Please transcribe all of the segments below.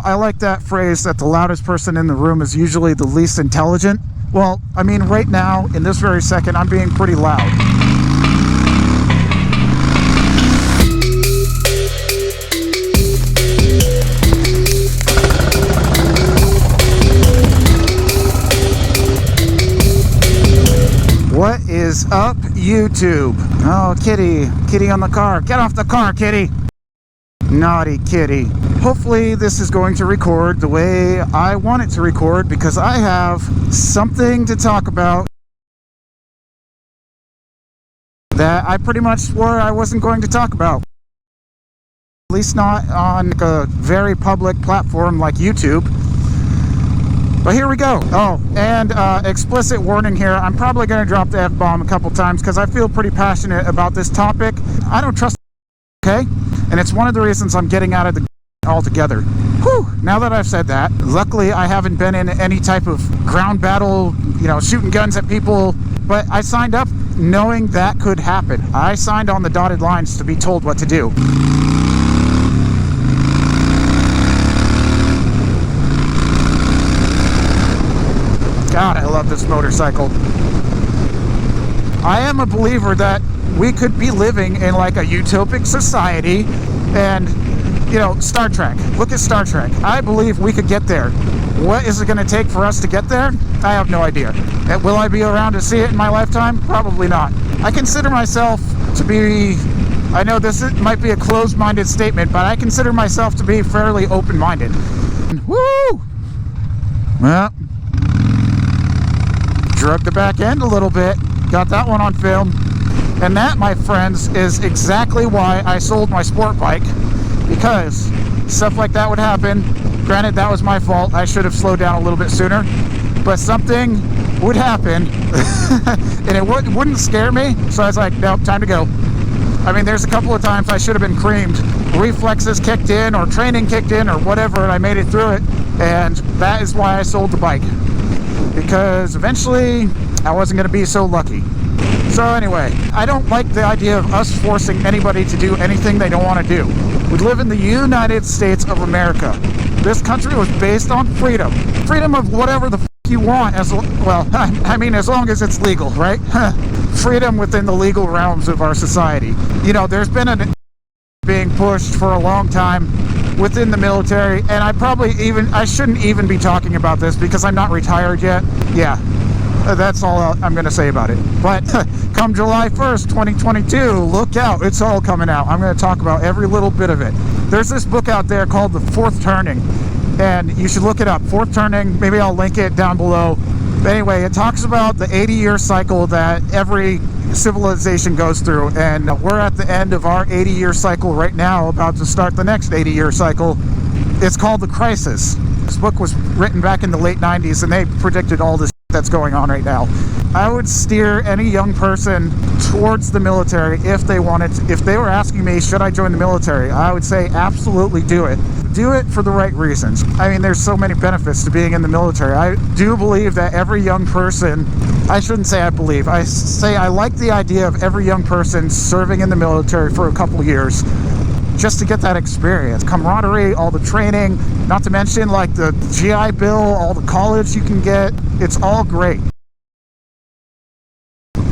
I like that phrase that the loudest person in the room is usually the least intelligent. Well, I mean, right now, in this very second, I'm being pretty loud. What is up, YouTube? Oh, kitty. Kitty on the car. Get off the car, kitty. Naughty kitty. Hopefully this is going to record the way I want it to record, because I have something to talk about that I pretty much swore I wasn't going to talk about. At least not on a very public platform like YouTube. But here we go. Oh, and explicit warning here. I'm probably going to drop the F-bomb a couple times because I feel pretty passionate about this topic. I don't trust, okay? And it's one of the reasons I'm getting out of the altogether. Whew, now that I've said that, luckily I haven't been in any type of ground battle, you know, shooting guns at people, but I signed up knowing that could happen. I signed on the dotted lines to be told what to do. God, I love this motorcycle. I am a believer that we could be living in like a utopic society, and you know, Star Trek. Look at Star Trek. I believe we could get there. What is it going to take for us to get there? I have no idea. Will I be around to see it in my lifetime? Probably not. I consider myself to be, I know this might be a closed-minded statement, but I consider myself to be fairly open-minded. Woo! Well, drug the back end a little bit. Got that one on film. And that, my friends, is exactly why I sold my sport bike, because stuff like that would happen. Granted, that was my fault. I should have slowed down a little bit sooner, but something would happen and it wouldn't scare me. So I was like, nope, time to go. I mean, there's a couple of times I should have been creamed. Reflexes kicked in, or training kicked in, or whatever, and I made it through it. And that is why I sold the bike, because eventually I wasn't going to be so lucky. So anyway, I don't like the idea of us forcing anybody to do anything they don't want to do. We live in the United States of America. This country was based on freedom. Freedom of whatever the f you want, well, I mean, as long as it's legal, right? Freedom within the legal realms of our society. You know, there's been a being pushed for a long time within the military, and I shouldn't even be talking about this because I'm not retired yet. Yeah. That's all I'm going to say about it. But come July 1st, 2022, look out. It's all coming out. I'm going to talk about every little bit of it. There's this book out there called The Fourth Turning, and you should look it up. Fourth Turning, maybe I'll link it down below. But anyway, it talks about the 80-year cycle that every civilization goes through, and we're at the end of our 80-year cycle right now, about to start the next 80-year cycle. It's called The Crisis. This book was written back in the late 90s, and they predicted all this that's going on right now. I would steer any young person towards the military if they wanted to. If they were asking me, should I join the military, I would say absolutely do it. Do it for the right reasons. I mean, there's so many benefits to being in the military. I do believe that every young person, I shouldn't say I believe, I say I like the idea of every young person serving in the military for a couple years, just to get that experience, camaraderie, all the training, not to mention like the GI Bill, all the college you can get. It's all great.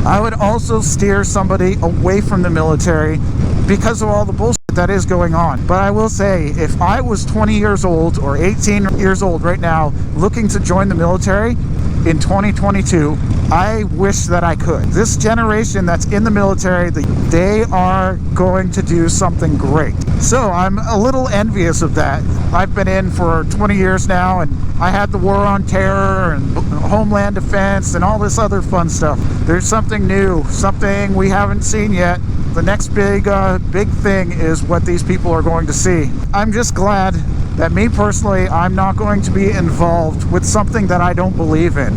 I would also steer somebody away from the military because of all the bullshit that is going on. But I will say, if I was 20 years old or 18 years old right now looking to join the military in 2022, I wish that I could. This generation that's in the military, they are going to do something great. So I'm a little envious of that. I've been in for 20 years now, and I had the war on terror and homeland defense and all this other fun stuff. There's something new, something we haven't seen yet. The next big thing is what these people are going to see. I'm just glad that me personally, I'm not going to be involved with something that I don't believe in.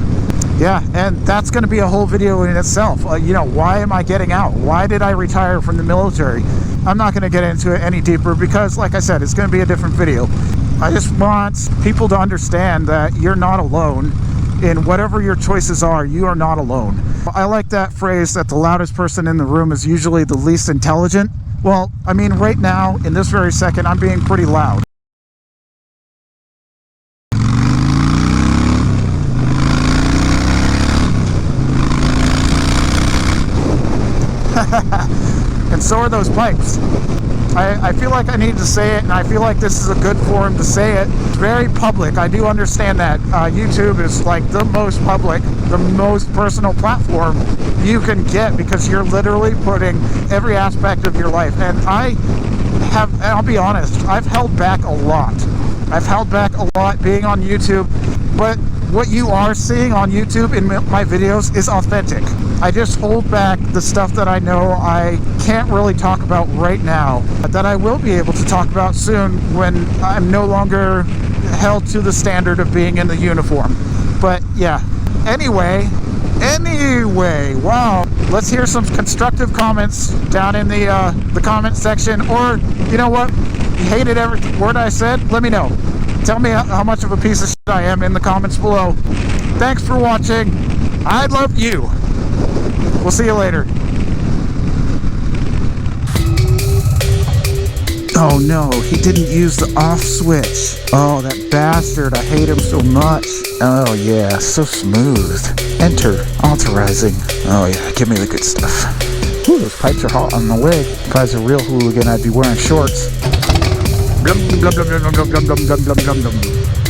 Yeah, and that's going to be a whole video in itself. You know, why am I getting out? Why did I retire from the military? I'm not going to get into it any deeper because, like I said, it's going to be a different video. I just want people to understand that you're not alone. In whatever your choices are, you are not alone. I like that phrase that the loudest person in the room is usually the least intelligent. Well, I mean, right now, in this very second, I'm being pretty loud. And so are those pipes. I feel like I need to say it, and I feel like this is a good forum to say it. It's very public. I do understand that. YouTube is like the most public, the most personal platform you can get, because you're literally putting every aspect of your life. And I'll be honest, I've held back a lot. I've held back a lot being on YouTube, but what you are seeing on YouTube in my videos is authentic. I just hold back the stuff that I know I can't really talk about right now, that I will be able to talk about soon when I'm no longer held to the standard of being in the uniform. But yeah, anyway, wow. Let's hear some constructive comments down in the comment section, or you know what? You hated every word I said? Let me know. Tell me how much of a piece of shit I am in the comments below. Thanks for watching. I love you. We'll see you later. Oh no, he didn't use the off switch. Oh, that bastard. I hate him so much. Oh yeah, so smooth. Enter. Authorizing. Oh yeah, give me the good stuff. Ooh, those pipes are hot on the leg. If I was a real hooligan, I'd be wearing shorts. Glum, glum, glum, glum, glum, glum, glum, glum, glum, glum.